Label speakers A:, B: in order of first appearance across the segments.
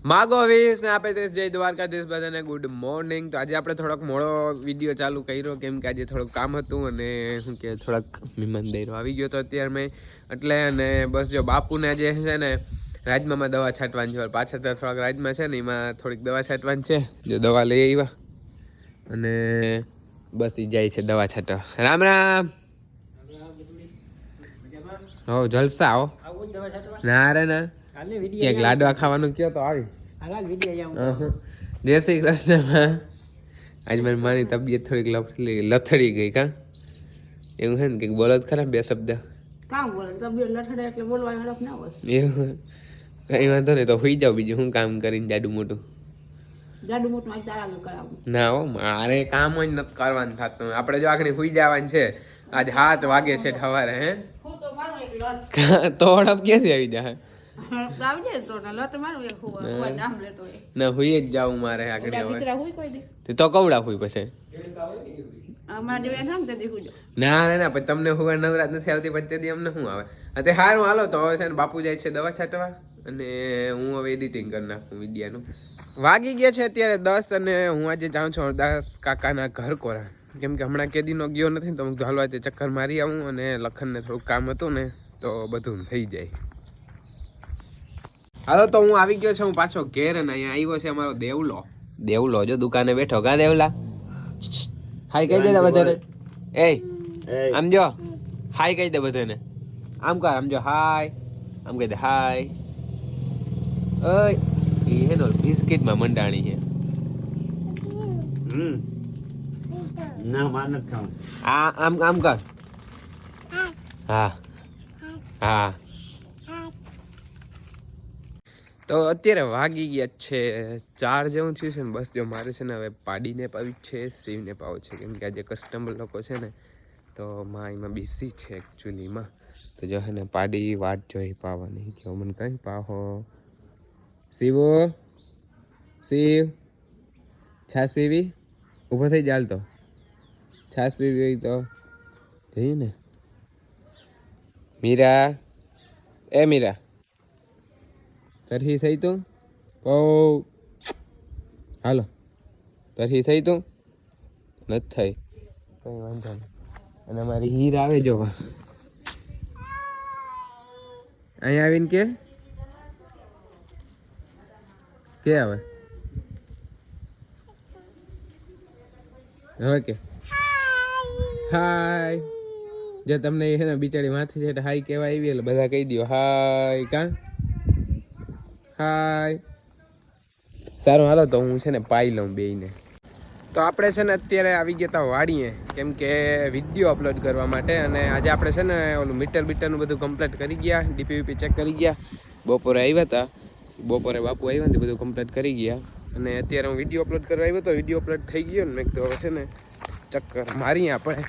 A: માગો વીસ ને આપે 30 જય દ્વારકાધીશ બધાને ગુડ મોર્નિંગ. તો આજે આપણે થોડોક મોડો વિડીયો ચાલુ કર્યો કેમ કે આજે થોડુંક કામ હતું અને શું કે થોડાક મહેમાનદારો આવી ગયો તો અત્યારે મેં એટલે અને બસ જો બાપુને આજે છે ને રાજમામાં દવા છાંટવાની છે. પાછળ તો થોડાક રાજમાં છે ને એમાં થોડીક દવા છાંટવાની છે. જો દવા લઈ આવ્યા અને બસ એ જાય છે દવા છાંટવા. રામ રામ. હો જલસા હો. ના રે ના ક્યાંક લાડવા ખાવાનું કયો તો આવી. જય શ્રી કૃષ્ણ. આજ મારી માની તબિયત થોડીક લથડી ગઈ કા એવું છે ને કંઈક બોલો જ ખરા બે શબ્દ.
B: કામ બોલે તબિયત લથડે એટલે બોલવાની હડપ ના હોય.
A: એવું કઈ વાંધો નહીં તો હોઈ જાવ બીજું શું કામ કરીને જાડું મોટું.
B: જાડું મોટું આજ તારા કરાવું.
A: ના હો મારે કામ જ નથી કરવાનું થતું. આપણે જો આખરી હોઈ જવાનું છે. આજ 7 વાગે છે સવારે. હે
B: હું તો મારું એક લત
A: તો હડપ ક્યાંથી આવી જાય?
B: આવજે તો લત મારું એક હોય નામ લેતો હોય
A: ના હુઈ જ જાવું મારે આખડી હવે.
B: દીકરા હોય કોઈ દી
A: તો કવડા હુઈ પછી
B: અમારા જેવા નામ તે દીકું જો
A: ના રે ના પછી તમને હુવા નવરાત નથી આવતી પછી તે દી અમને શું આવે. તે સારું હાલો તો હવે છે ને બાપુ જાય છે દવા છાંટવા અને હું હવે એડિટિંગ કરી નાખું વિડીયાનું. વાગી ગયા છે અત્યારે 10 અને હું આજે જાઉં છું દાસ કાકાના ઘર કોરા કેમ કે હમણાં કેદીનો ગયો નથી તો હું હાલવા તે ચક્કર મારી આવું અને લખનને થોડુંક કામ હતું ને તો બધું થઈ જાય. હાલો તો હું આવી ગયો છું પાછો ઘેર અને અહીંયા આવ્યો છે અમારો દેવલો. દેવલો જો દુકાને બેઠો કા દેવલા. હાય કહી દે બધાને. એ આમ જો હાય કહી દે બધાને. આમ કર આમ જો હાય આમ કહી દે હાય. ઓય એ હે નો બિસ્કિટમાં મંડાણી છે.
C: ના માર નથી ખાવાનું.
A: આ આમ આમ કર. હા હા. તો અત્યારે વાગી ગયા છે 4 જેવું થયું છે ને બસ જો મારે છે ને હવે પાડીને પાવી છે શિવને પાવો છે કેમ કે આજે કસ્ટમર લોકો છે ને તો માં એમાં બિઝી છે એકચ્યુઅલીમાં. તો જો હે ને પાડી વાટ જોઈ પાવાની જો મને કઈ પાહો. શિવો શિવ છાસ પીવી ઊભો થઈ જાલ તો છાસ પીવી હોય તો જઈએ ને. મીરા એ મીરા તરહી થઈ તું પો હાલો તરહી થઈ તું નથી થઈ કઈ વાંધો નહીં. અને અમારી હીર આવે જો અહીંયા આવીને કે આવે હવે કે હાય. જો તમને એ છે ને બિચારી માથે છે હાય કેવા આવી એટલે બધા કહી દો હાય કા હાય. સારું હાલો તો હું છે ને પાઈ લઉં બેયને. તો આપણે છે ને અત્યારે આવી ગયા હતા વાડીએ કેમ કે વિડીયો અપલોડ કરવા માટે અને આજે આપણે છે ને ઓલું મીટરનું બધું કમ્પ્લીટ કરી ગયા ડીપીવીપી ચેક કરી ગયા. બપોરે આવ્યા હતા બપોરે બાપુ આવ્યા ને બધું કમ્પ્લીટ કરી ગયા અને અત્યારે હું વિડીયો અપલોડ કરવા આવ્યો તો વિડીયો અપલોડ થઈ ગયો ને મેં તો હવે છે ને ચક્કર મારીએ આપણે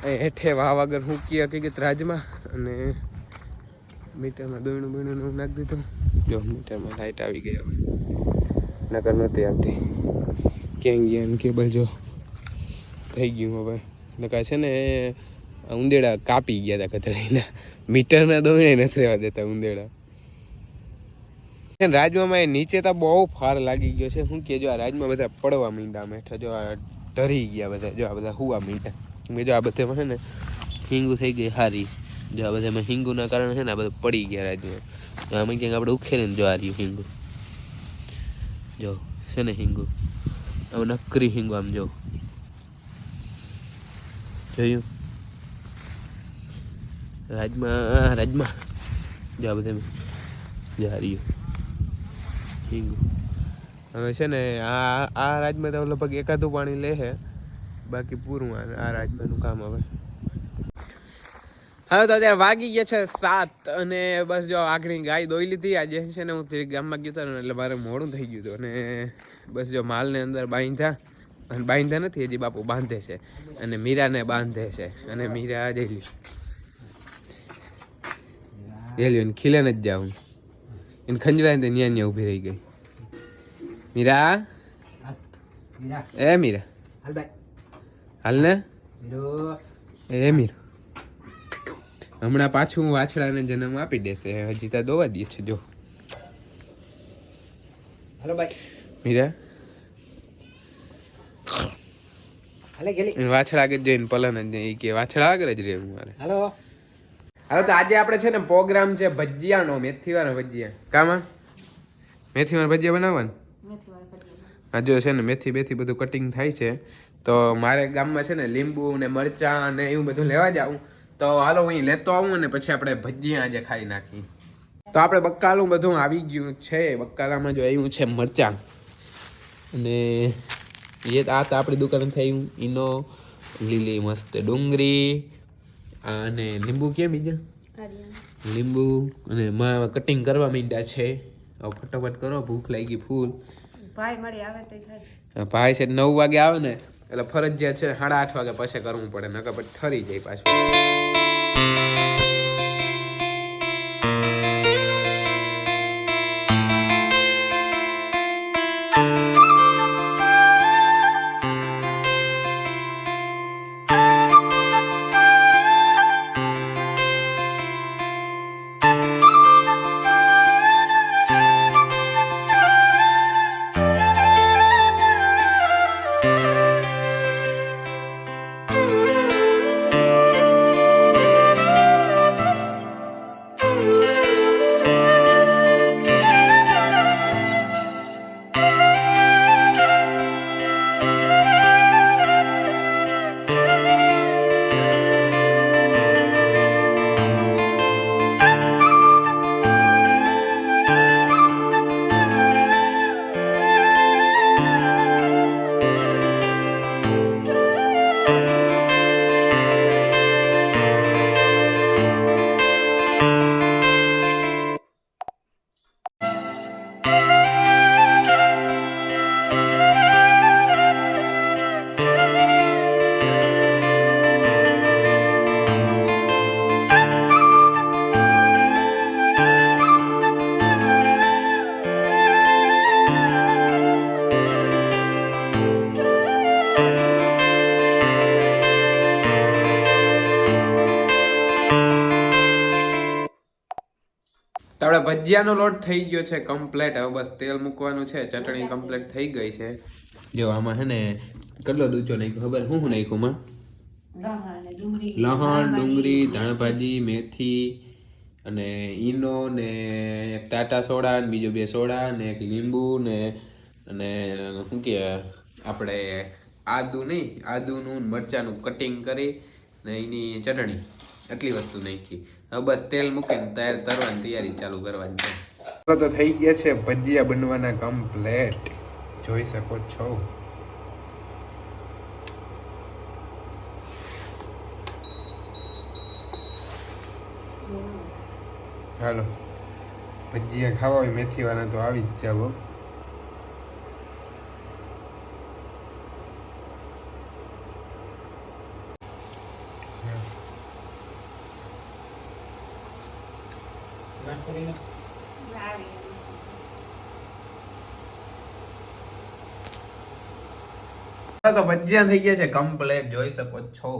A: અહીં હેઠે વાહ વગર મૂકી હકીકત રાજમાં અને મીટરમાં દોયણું બીણું નાખી દીધું. જો મીટરમાં લાઇટ આવી ગઈ હવે નકર નહોતી આવતી. ક્યાં ગયા ને કેબલ જો થઈ ગયું હવે નકર છે ને ઉંદેડા કાપી ગયા હતા કતરાઈના. મીટરના દોયણે નથી રહેવા દેતા ઉંદેડા. રાજમાં એ નીચે તો બહુ ફાર લાગી ગયો છે શું કે જો આ રાજમાં બધા પડવા મીંડા મેઠા જો આ ઢરી ગયા બધા જો આ બધા હુવા મીંડા જો આ બધામાં છે ને હિંગુ થઈ ગઈ હારી. જો આ બધામાં હિંગુના કારણે છે ને આ બધા પડી ગયા રાજમાં. તો આમાં ક્યાંક આપણે ઉખેરીને જો આ રહ્યું હિંગુ જો છે ને હિંગુ આમ નકરી હિંગુ આમ જો જોયું રાજમાં જો આ બધા જો આ રહ્યું હિંગુ. હવે છે ને આ રાજમાં તો લગભગ એકાદું પાણી લે છે બાકી પૂરું આ રાજમાંનું કામ હવે. હવે તો અત્યારે વાગી ગયા છે 7 અને બસ જો આગળ ગાય દોઈ લીધી. આજે છે ને હું ગામમાં ગયો હતો ને એટલે મારે મોડું થઈ ગયું હતું અને બસ જો માલને અંદર બાંધ્યા નથી હજી બાપુ બાંધે છે અને મીરાને બાંધે છે અને મીરા જેલ્યું ખીલે ન જ જાઉં એને ખંજવાય ને ન્યા ઊભી રહી ગઈ. મીરા એ મીરા હાલ ને એ મીરા હમણાં પાછું વાછડાને જન્મ આપી દેશે હજી તો દોવા દે છે જો
C: હાલો ભાઈ
A: મીરા
C: હાલે ગેલી
A: વાછડા આગળ જઈને પલન જ નહીં કે વાછડા આગળ જ રહે મારે.
C: હાલો
A: હવે તો આજે આપણે છે ને પ્રોગ્રામ છે ભજીયાનો, મેથીવાળા ભજીયા. કામાં મેથીવાળા ભજીયા બનાવવાના?
B: મેથીવાળા ભજીયા.
A: હા જો છે ને મેથી બેથી બધું કટિંગ થાય છે, તો મારે ગામમાં છે ને લીંબુ ને મરચાં ને એવું બધું લેવા જાઉં, તો હાલો હું લેતો આવું ને પછી આપણે ભજીયા આજે ખાઈ નાખી. તો આપણે બક્કાલું બધું આવી ગયું છે. બક્કાલામાં જો આવ્યું છે મરચાં અને આ તો આપણી દુકાન થયું ઈનો, લીલી મસ્ત ડુંગળી અને લીંબુ કેમ બીજા લીંબુ અને માં કટિંગ કરવા માંડ્યા છે. હવે ફટાફટ કરો, ભૂખ લાગી ફૂલ.
B: ભાઈ મળી આવે તો થાય.
A: ભાઈ છે 9 વાગે આવે ને એટલે ફરજિયાત છે 8:30 વાગે પછી કરવું પડે, નકર પછી ઠરી જાય પાછું. તો આપણે ભજીયાનો લોટ થઈ ગયો છે કમ્પ્લીટ. હવે બસ તેલ મૂકવાનું છે. ચટણી કમ્પ્લીટ થઈ ગઈ છે. જો આમાં હે ને કેટલો દૂચો નાખ્યો ખબર? હું નાખ્યું માં? લહણ, ડુંગળી, ધાણાભાજી, મેથી અને ઈનો ને એક ટાટા સોડા ને બીજો 2 સોડા ને એક લીંબુ ને અને શું કે આપણે આદુનું મરચાંનું કટિંગ કરી ને એની ચટણી, એટલી વસ્તુ નાખી. હવે બસ તેલ મૂકીને તરવાની તૈયારી ચાલુ કરવાની છે. તો થઈ ગયા છે ભજીયા બનવાના કમ્પ્લીટ, જોઈ શકો છો. હાલો ભજીયા ખાવા હોય મેથીવાળા તો આવી જ જાવ. તો ભજીયા થઈ ગયા છે કમ્પ્લીટ, જોઈ શકો છો.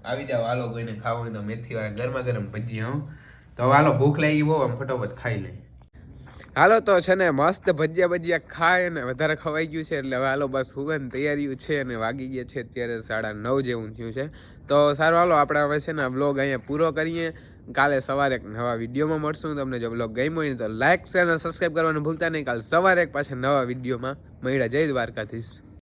A: આવી જાવ હાલો, કોઈને ખાવું હોય તો મેથીવાળા ગરમા ગરમ ભજીયા. તો હાલો ભૂખ લાગી બહુ, આમ ફટાફટ ખાઈ લઈ. હાલો તો છે ને મસ્ત ભજીયા ખાય ને વધારે ખવાઈ ગયું છે એટલે હવે હાલો બસ હુવાની તૈયારી છે અને વાગી ગયા છે અત્યારે 9:30 જેવું થયું છે. તો સારું હાલો આપણે હવે છે ને બ્લોગ અહીંયા પૂરો કરીએ. કાલે સવારે એક નવા વિડીયોમાં મળશું. તમને જો બ્લોગ ગમ્યો હોય તો લાઈક શેર અને સબસ્ક્રાઈબ કરવાનું ભૂલતા નહીં. કાલે સવારે એક પાછા નવા વિડીયોમાં મળ્યા. જય દ્વારકાધીશ.